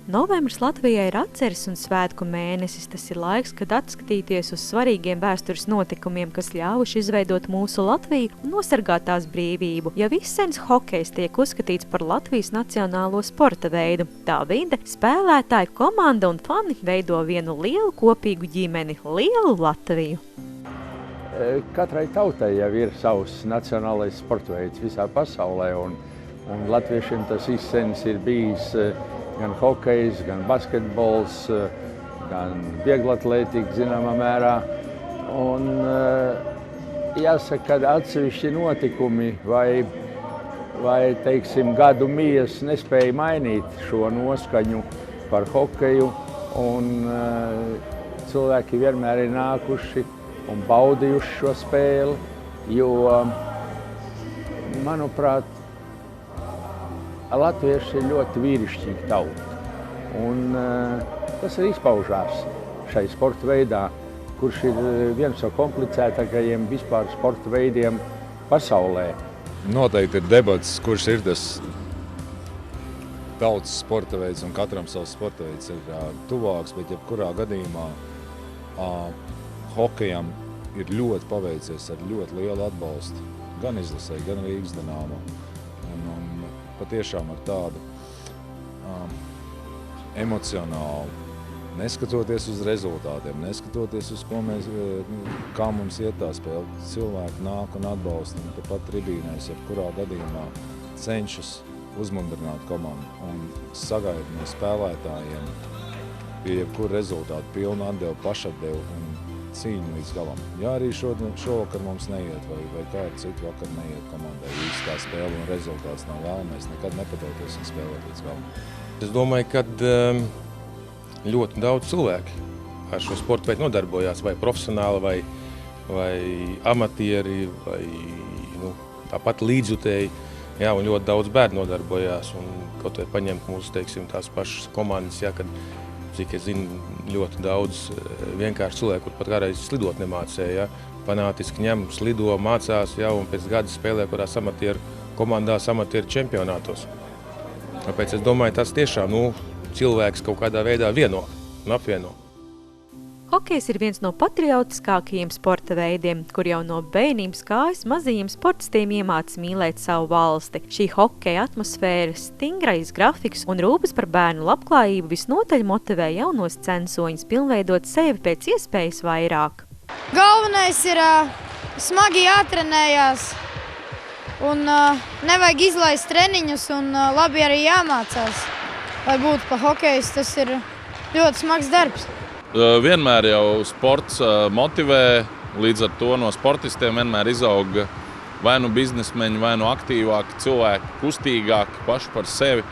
Novembris Latvijai ir atceres un svētku mēnesis. Tas ir laiks, kad atskatīties uz svarīgiem vēstures notikumiem, kas ļāvuši izveidot mūsu Latviju un nosargāt tās brīvību. Jau izsens hokejs tiek uzskatīts par Latvijas nacionālo sporta veidu. Tā vide, spēlētāji, komanda un fani veido vienu lielu kopīgu ģimeni – lielu Latviju. Katrai tautai jau ir savs nacionālais sporta veids visā pasaulē, un latviešiem tas izsens ir bijis gan hokejs, gan basketbols, gan vieglatlētika zināmā mērā. Un jāsaka, ka atsevišķi notikumi vai teiksim, gadu mijas nespēja mainīt šo noskaņu par hokeju, un cilvēki vienmēr ir nākuši un baudījuši šo spēli, jo, manuprāt, latvieši ir ļoti vīrišķīgi tauta. Un tas arī izpaužās šai sporta veidā, kurš ir viens no komplicētākajiem vispār sporta veidiem pasaulē. Noteikti ir debats, kurš ir tas tautas sporta veids, un katram savs sporta veids ir tuvāks, bet jebkurā gadījumā hokejam ir ļoti paveicies ar ļoti lielu atbalstu, gan izlasē, gan Rīgas Dinamo. Un patiešām ar tādu emocionālu, neskatoties uz rezultātiem, neskatoties uz kā mums iet tā spēle, cilvēki nāk un atbalsta, un tepat tribīnēs, jebkurā gadījumā cenšas uzmundrināt komandu un sagaida no spēlētājiem pie jebkura rezultātu pilnu atdevu, pašatdevu un cīņu līdz galam. Ja arī šovakar mums neiet, vai kādu citu vakar neiet komandai, īsti tā spēle un rezultāts nav vēlamies, nekad nepadoties un spēlēt līdz galam. Es domāju, ka ļoti daudz cilvēki ar šo sportu veidu nodarbojās, vai profesionāli, vai amatieri, vai tāpat līdzjutēji. Jā, un ļoti daudz bērnu nodarbojās, un kaut vai paņemt mūsu, teiksim, tās pašas komandas, jā, kad, cik es zinu, ļoti daudz vienkārši cilvēku, kur pat kādreiz slidot nemācēja, fanātiski ņem, slido, mācās, jā, un pēc gada spēlē, kurās amatieru komandās, amatieru čempionātos. Tāpēc es domāju, tas tiešām, cilvēks kaut kādā veidā vieno un apvieno. Hokejs ir viens no patriotiskākajiem sporta veidiem, kur jau no bērnības kājas mazajiem sportistiem iemāca mīlēt savu valsti. Šī hokeja atmosfēra, stingrais grafiks un rūpes par bērnu labklājību visnotaļ motivē jaunos censoņus pilnveidot sevi pēc iespējas vairāk. Galvenais ir smagi jātrenējās un nevajag izlaist treniņus un labi arī jāmācās. Lai būtu pa hokejs, tas ir ļoti smags darbs. Vienmēr jau sports motivē, līdz ar to no sportistiem vienmēr izaug vai nu biznesmeņi, vai nu aktīvāki cilvēki, kustīgāki paši par sevi.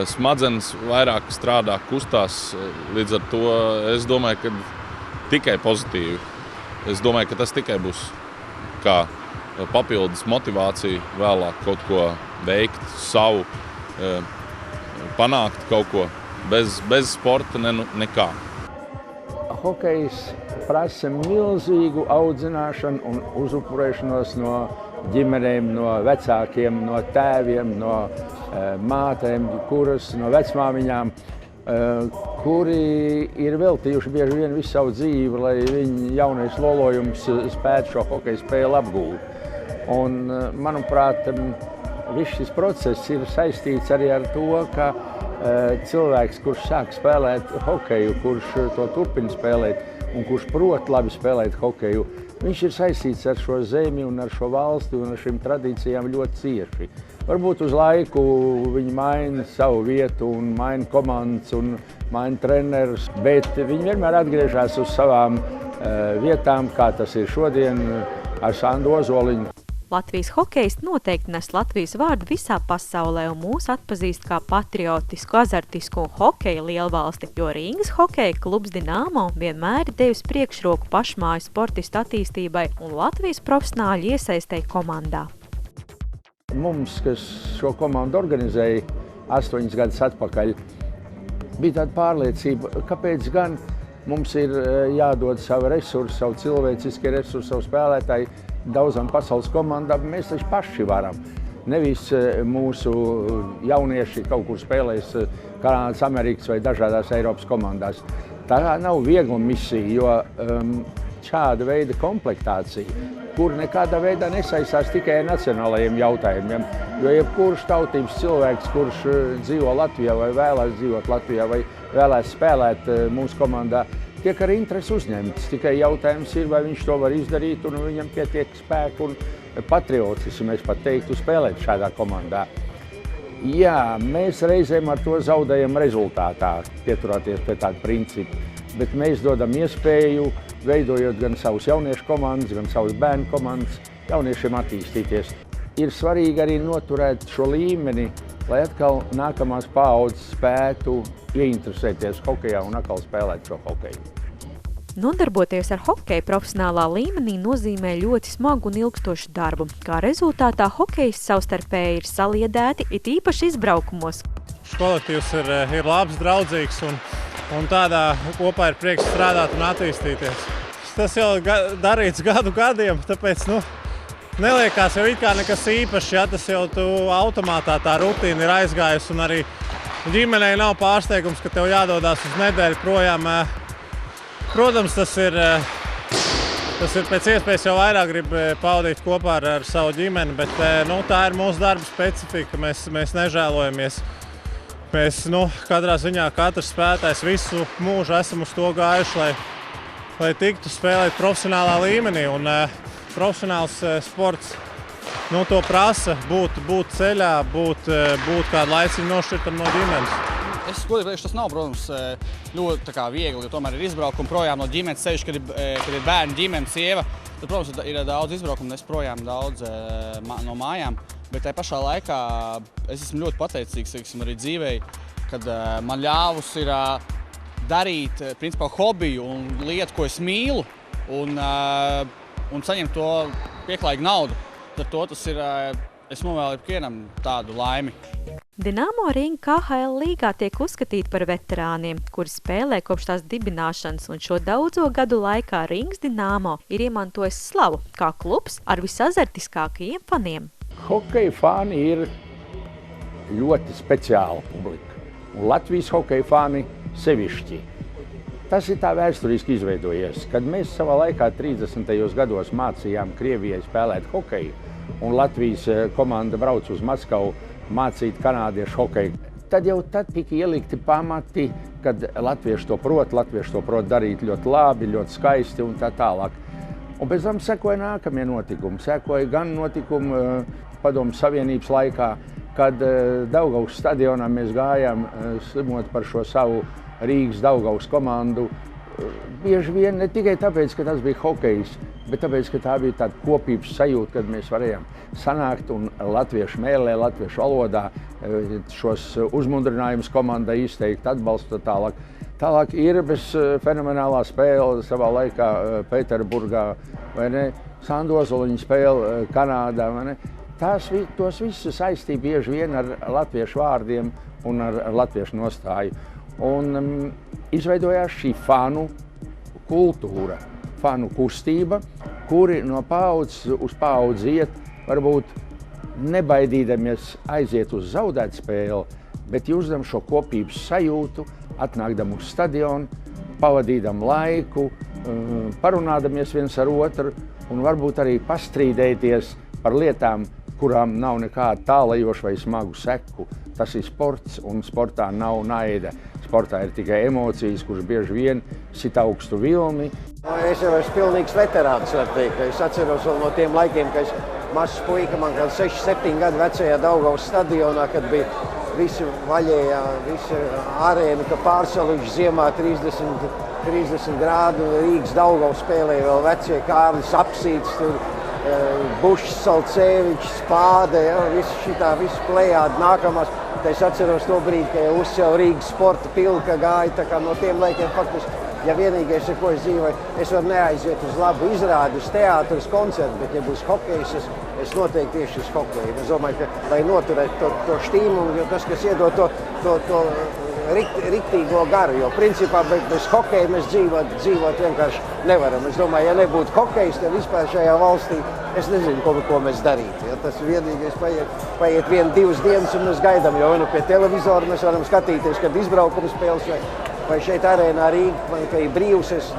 Smadzenes vairāk strādā, kustās, līdz ar to es domāju, ka tikai pozitīvi. Es domāju, ka tas tikai būs kā papildus motivācija vēlāk kaut ko veikt, savu, panākt kaut ko. Bez sporta nekā. Hokejs prasa milzīgu audzināšanu un uzupurēšanos no ģimenēm, no vecākiem, no tēviem, no mātēm, no vecmāmiņām, kuri ir veltījuši bieži vien visu savu dzīvi, lai viņu jaunais lolojums spētu šo hokeju spēli apgūt. Un, manuprāt, viss šis process ir saistīts arī ar to, ka cilvēks, kurš sāk spēlēt hokeju, kurš to turpina spēlēt un kurš prot labi spēlēt hokeju, viņš ir saistīts ar šo zemi un ar šo valsti un ar šīm tradīcijām ļoti cieši. Varbūt uz laiku viņi maina savu vietu un maina komandas un maina trenerus, bet viņi vienmēr atgriežas uz savām vietām, kā tas ir šodien ar Sandu Ozoliņu. Latvijas hokejs noteikti nes Latvijas vārdu visā pasaulē un mūs atpazīst kā patriotisku, azartisku hokeja lielvalsti, jo Rīgas hokeja klubs Dinamo vienmēr ir devis priekšroku pašmāju sportistu attīstībai un Latvijas profesionāļu iesaistei komandā. Mums, kas šo komandu organizēja 8 gadus atpakaļ, bija tāda pārliecība, kāpēc gan mums ir jādod savu resursu, savu cilvēciskie resursu, savu spēlētāju daudzām pasaules komandām, mēs taču paši varam. Nevis mūsu jaunieši kaut kur spēlēs Kanādas, Amerikas vai dažādās Eiropas komandās. Tā nav viegla misija, jo šāda veida komplektācija, kur nekādā veidā nesaistās tikai ar nacionālajiem jautājumiem, jo jebkurš tautības cilvēks, kurš dzīvo Latvijā vai vēlēs dzīvot Latvijā vai vēlēs spēlēt mūsu komandā, tiek ar interesi uzņemts. Tikai jautājums ir, vai viņš to var izdarīt un viņam pietiek spēku un patriotismu, es pat teiktu, spēlēt šādā komandā. Jā, mēs reizēm ar to zaudējam rezultātā, pieturoties pie tāda principa, bet mēs dodam iespēju, veidojot gan savus jauniešu komandas, gan savus bērnu komandas, jauniešiem attīstīties. Ir svarīgi arī noturēt šo līmeni, lai atkal nākamās paaudzes spētu ieinteresēties hokejā un atkal spēlēt šo hokeju. Nodarboties ar hokeju profesionālā līmenī nozīmē ļoti smagu un ilgstošu darbu. Kā rezultātā hokejisti savstarpēji ir saliedēti, it īpaši izbraukumos. Kolektīvs ir labs, draudzīgs un tādā kopā ir prieks strādāt un attīstīties. Tas jau darīts gadu gadiem, tāpēc neliekās jau it kā nekas īpašs, ja tas jau tu automātā tā rutīna ir aizgājusi un arī ģimenei nav pārsteigums, ka tev jādodās uz nedēļu projām. Protams, tas ir pēc iespējas jau vairāk grib pavadīt kopā ar savu ģimeni, bet tā ir mūsu darba specifika, mēs nežēlojamies. Mēs katrā ziņā katrs spēlētājs visu mūžu esam uz to gājuši, lai tiktu spēlēt profesionālā līmenī. Un profesionāls sports to prasa, būt ceļā, būt kādu laiciņu nošķirtam no ģimenes. Es godīgi teikšu, tas nav, protams, ļoti viegli, jo tomēr ir izbraukumi projām no ģimenes, sevišķi, kad ir bērni, ģimene, sieva. Tad, protams, ir daudz izbraukumu, es projām daudz no mājām. Bet tajā pašā laikā es esmu ļoti pateicīgs, arī dzīvei, kad man ļāvus ir darīt, principā, hobiju un lietu, ko es mīlu, un saņemt to pieklājīgu naudu. Tad tas ir, es novēlu ikvienam tādu laimi. Dinamo Ring KHL līgā tiek uzskatīti par veterāniem, kuri spēlē kopš tās dibināšanas, un šo daudzo gadu laikā Rings Dinamo ir iemantojis slavu kā klubs ar visazartiskākajiem faniem. Hokeja fani ir ļoti speciāla publika, un Latvijas hokeja fani sevišķi. Tas ir tā vēsturiski izveidojies, kad mēs savā laikā 30. gados mācījām Krievijai spēlēt hokeju, un Latvijas komanda brauc uz Maskavu mācīt kanādiešu hokeju. Tad tika ielikti pamati, kad latvieši to prot darīt ļoti labi, ļoti skaisti un tā tālāk. Un pēc tam sekoja nākamie notikumi. Sekoja gan notikumi Padomju Savienības laikā, kad Daugavas stadionā mēs gājām slimot par šo savu Rīgas Daugavas komandu. Bieži vien ne tikai tāpēc, ka tas bija hokejs, bet tāpēc, ka tā bija tāda kopības sajūta, kad mēs varējām sanākt un latviešu mēlē, latviešu valodā šos uzmundrinājumus komandai izteikt, atbalstu tālāk. Tālāk Irbes fenomenālā spēle savā laikā Pēterburgā, vai ne? Sandozoliņa spēle Kanādā, vai ne? Tos visus saistīja bieži vien ar latviešu vārdiem un ar latviešu nostāju. Un izveidojās šī fanu kultūra, fanu kustība, kuri no paaudzes uz paudzi iet, varbūt nebaidīdamies aiziet uz zaudēt spēli, bet jusdam šo kopības sajūtu, atnākdam uz stadionu, pavadīdam laiku, parunādamies viens ar otru un varbūt arī pastrīdēties par lietām, kurām nav nekāda tālajoša vai smagu seku. Tas ir sports, un sportā nav naida. Sportā ir tikai emocijas, kuras bieži vien sit augstu vilni. Es jau esmu pilnīgs veterāns, var teikt. Es atceros vēl no tiem laikiem, kad es mazs puika, man kad 6-7 gadu vecajā Daugavas stadionā, kad bija visi vaļējā, visi arēna, ka pārsaluši ziemā 30 grādu, Rīgas Daugavas spēlēja vēl vecie Kārlis Apsīts, tur Bušs, Salcēvičs, Spāde, visu plejādi nākamās. Es atceros to brīdi, ka jau uzcēla Rīgas sporta pilka gāja, tā kā no tiem laikiem faktiski, ja vienīgais, ar ko es dzīvoju, es varu neaiziet uz labu izrādi, uz teātru, uz koncertu, bet ja būs hokejs, es noteikti tieši uz hokeju. Es domāju, ka, lai noturētu to štīmumu, jo tas, kas iedod to riktīgo garu, jo principā bez hokeja mēs dzīvot vienkārši nevaram. Es domāju, ja nebūtu hokejs, tad vispār šajā valstī es nezinu, ko mēs darītu. Ja tas vienīgais paiet 1-2 dienas, un mēs gaidām, jo pie televizora mēs varam skatīties, kad izbraukuma spēles vai šeit arēnā Rīga, ka ir brīvs, es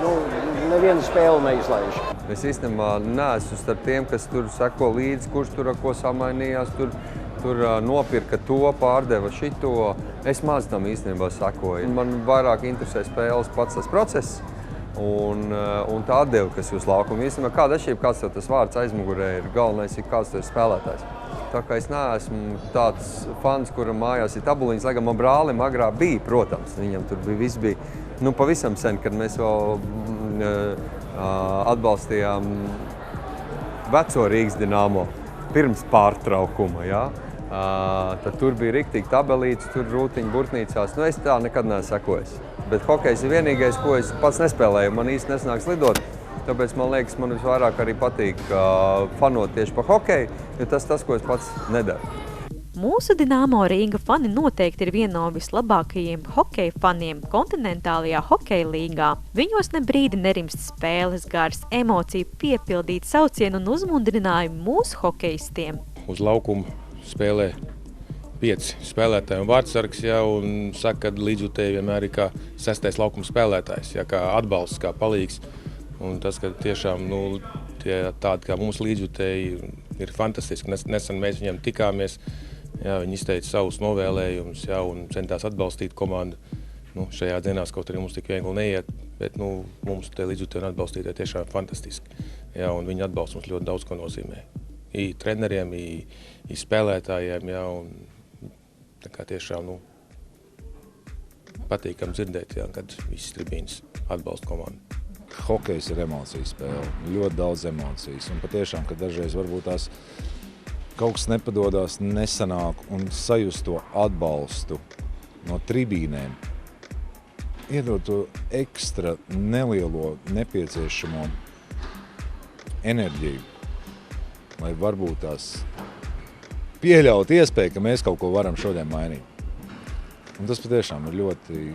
nevienu spēli neizlaižu. Es īstenībā neesmu starp tiem, kas tur seko līdzi, kurš tur ar ko samainījās, tur nopirka to, pārdeva šito. Es maz tam īstenībā sekoju. Man vairāk interesē spēles pats tas process un tā atdeve, kas jūs laukuma. Īstenībā kāda atšķirība, kāds tev tas vārds aizmugurē ir, galvenais ir kāds tev ir spēlētājs. Tā kā es neesmu tāds fans, kuram mājās ir tabuliņas, lai gan man brālim agrā bija, protams. Viņam tur viss bija pavisam sen, kad mēs vēl atbalstījām veco Rīgas Dinamo pirms pārtraukuma. Ja? Tad tur bija riktīgi tabelītes, tur rūtiņi burtnīcās. Es tā nekad neesmu sekojis. Bet hokejs ir vienīgais, ko es pats nespēlēju. Man īsti nesnāks lidot. Tāpēc man liekas, man visvairāk arī patīk fanot tieši par hokeju, jo tas, ko es pats nedaru. Mūsu Dinamo Rīga fani noteikti ir viena no vislabākajiem hokeja faniem kontinentālajā hokeja līgā. Viņos ne brīdi nerimst spēles gars, emociju piepildīt saucienu un uzmundrinājumu mūsu hokejistiem. Uz laukumu spēlē 5 spēlētāji un vārdsargs, un saka, ka līdzjutēji vienmēr ir kā 6. laukuma spēlētājs, kā atbalsts, kā palīgs. Un tas, ka tiešām tādi kā mūsu līdzjutēji ir fantastiski. Nesen mēs viņiem tikāmies. Viņi izteica savus novēlējumus un centās atbalstīt komandu. Šajā dienās kaut arī mums tik viegli neiet, bet mums te līdzjutēji un atbalstītāji tiešām fantastiski. Un viņi atbalsts mums ļoti daudz ko nozīmē. I treneriem, i spēlētājiem. Tā kā tiešām patīkam dzirdēt, kad visas tribīnes atbalsta komandu. Hokejs ir emociju spēle, ļoti daudz emocijas. Un patiešām, ka dažreiz varbūt tās kaut kas nepadodās, nesanāk un sajust to atbalstu no tribīnēm. Iedod to ekstra nelielo nepieciešamo enerģiju, lai varbūt tās pieļaut iespēju, ka mēs kaut ko varam šodien mainīt. Un tas patiešām ir ļoti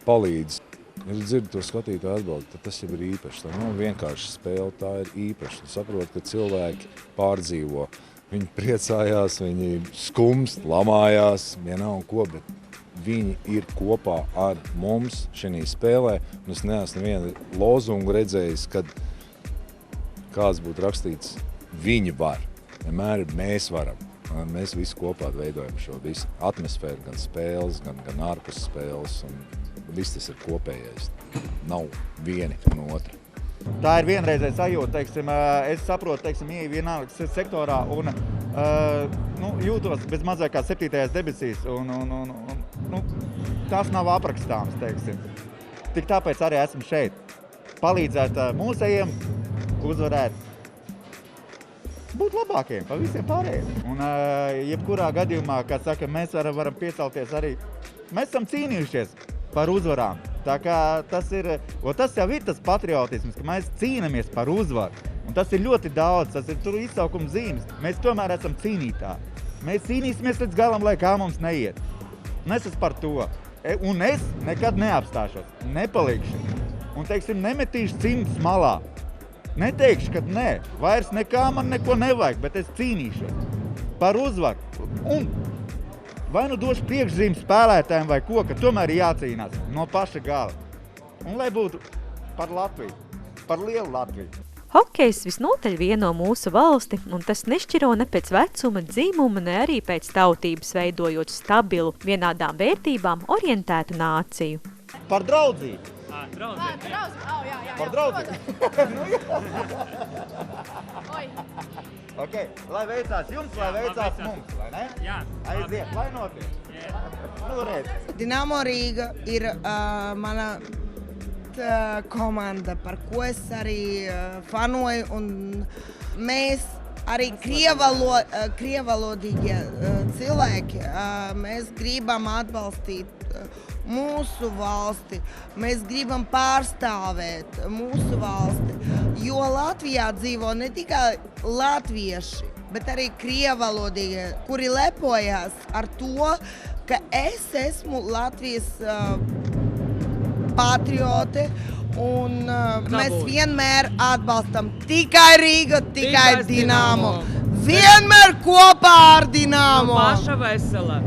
palīdz. Ja tu dzirdi to skatītāju atbalstu, tad tas jau ir īpaši. Tā nav vienkārši spēle, tā ir īpaši. Tu saproti, ka cilvēki pārdzīvo. Viņi priecājās, viņi skumst, lamājās, vienalga ko, bet viņi ir kopā ar mums šajā spēlē. Un es neesmu nevienu lozungu redzējis, kad kāds būtu rakstīts, viņi var. Vienmēr mēs varam. Mēs visi kopā veidojam šo visu atmosfēru, gan spēles, gan ārpus spēles. Viss tas ir kopējais. Nav vieni un otri. Tā ir vienreizēja sajūta. Es saprotu, ieeju vienā sektorā un jūtos bez mazāk kā 7. debesīs. Tas nav aprakstāms. Tik tāpēc arī esmu šeit. Palīdzēt mūsējiem uzvarēt. Būt labākiem par visiem pārējiem. Un jebkurā gadījumā, kā saka, mēs varam piecelties arī. Mēs esam cīnījušies par uzvarām. Tā kā tas jau ir tas patriotisms, ka mēs cīnamies par uzvaru. Un tas ir ļoti daudz, tas ir tur izsaukuma zīmes. Mēs tomēr esam cīnītāji. Mēs cīnīsimies līdz galam, lai kā mums neiet. Un es esmu par to. Un es nekad neapstāšos, nepalikšu. Un, nemetīšu cimdus malā. Neteikšu, ka nē, vairs nekā man neko nevajag, bet es cīnīšos par uzvaru. Un vai došu priekšzīmi spēlētājiem vai ko, ka tomēr ir jācīnās no paša gala. Un lai būtu par Latviju, par lielu Latviju. Hokejs visnotaļ vieno mūsu valsti, un tas nešķiro ne pēc vecuma, dzimuma, ne arī pēc tautības, veidojot stabilu, vienādām vērtībām orientētu nāciju. Par draudzību. Par draudzību. Okay. Lai veicās jums, lai veicās mums, vai ne? Jā. Aiziet, lai notiek. Dinamo Rīga ir mana komanda, par ko es arī fanoju, un mēs arī krievalodīgie cilvēki, mēs gribam atbalstīt mūsu valsti, mēs gribam pārstāvēt mūsu valsti, jo Latvijā dzīvo ne tikai latvieši, bet arī krievalodīgie, kuri lepojas ar to, ka es esmu Latvijas patriote un mēs vienmēr atbalstam tikai Rīga, tikai Dinamo. Vienmēr kopā ar Dinamo. Paša vesela.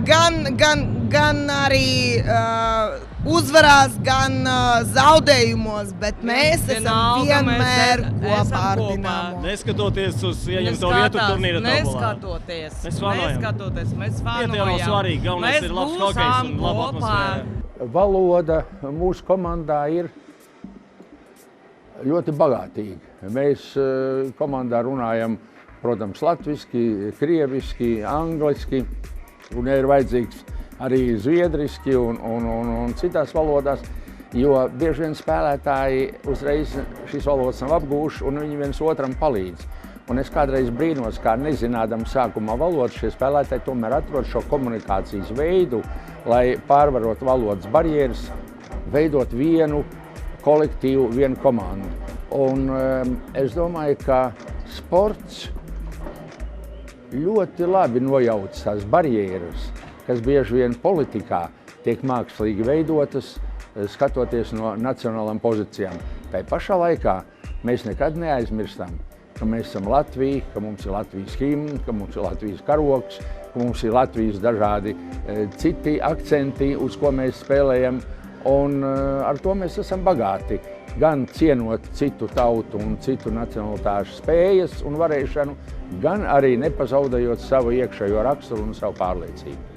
Gan arī uzvarās, gan zaudējumos, bet mēs esam vienmēr kopā ar Dinamo. Neskatoties uz ieņemto vietu turnīra tabulā. Neskatoties, mēs fanojam. Tie nav svarīgi, galvenais ir labs hokejs un laba atmosfēra. Valoda mūsu komandā ir ļoti bagātīga. Mēs komandā runājam, protams, latviski, krieviski, angliski, un ir vajadzīgs arī zviedriski un citās valodās, jo bieži vien spēlētāji uzreiz šīs valodas nav apgūši un viņi viens otram palīdz. Un es kādreiz brīnos, kā nezinādam sākumā valodu, šie spēlētāji tomēr atrod šo komunikācijas veidu, lai pārvarot valodas barjeras, veidot vienu kolektīvu, vienu komandu. Un es domāju, ka sports ļoti labi nojauc tās barjeras, kas bieži vien politikā tiek mākslīgi veidotas, skatoties no nacionālām pozīcijām. Tai pašā laikā mēs nekad neaizmirstam, ka mēs esam Latvija, ka mums ir Latvijas himna, ka mums ir Latvijas karogs, ka mums ir Latvijas dažādi citi akcenti, uz ko mēs spēlējam, un ar to mēs esam bagāti. Gan cienot citu tautu un citu nacionalitāšu spējas un varēšanu, gan arī nepazaudējot savu iekšējo raksturu un savu pārliecību.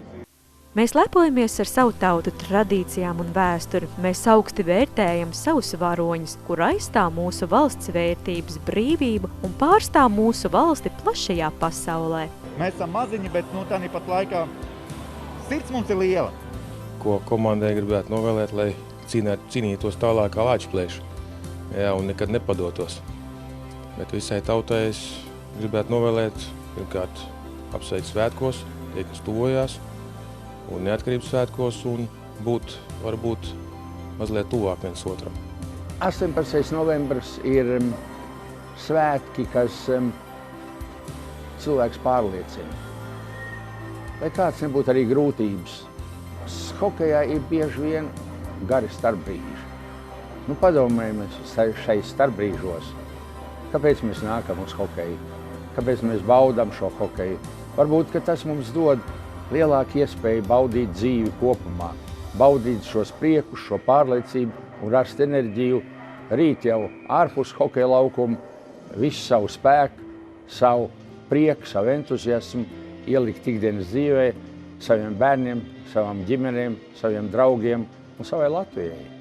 Mēs lepojamies ar savu tautu tradīcijām un vēsturi. Mēs augsti vērtējam savus varoņus, kur aizstāv mūsu valsts vērtības, brīvību un pārstāv mūsu valsti plašajā pasaulē. Mēs esam maziņi, bet tāpat laikā sirds mums ir liela. Ko komandai gribētu novēlēt, lai cīnītos tālāk kā lāčplēši, un nekad nepadotos. Bet visai tautai es gribētu novēlēt, pirmkārt, apsveikt svētkos, tie, kas tuvojās, un neatkarības svētkos, un būt, varbūt, mazliet tuvāk viens otram. 18. novembris ir svētki, kas cilvēks pārliecina. Lai kāds nebūtu arī grūtības, hokejā ir bieži vien gari starpbrīži. Padomājamies šeit starpbrīžos, kāpēc mēs nākam uz hokeju, kāpēc mēs baudām šo hokeju. Varbūt, ka tas mums dod lielāku iespēju baudīt dzīvi kopumā, baudīt šos priekus, šo pārliecību un rast enerģiju rīt jau ārpus hokeja laukuma, visu savu spēku, savu prieku, savu entuziasmu ielikt ikdienas dzīvē saviem bērniem, savām ģimenēm, saviem draugiem un savai Latvijai.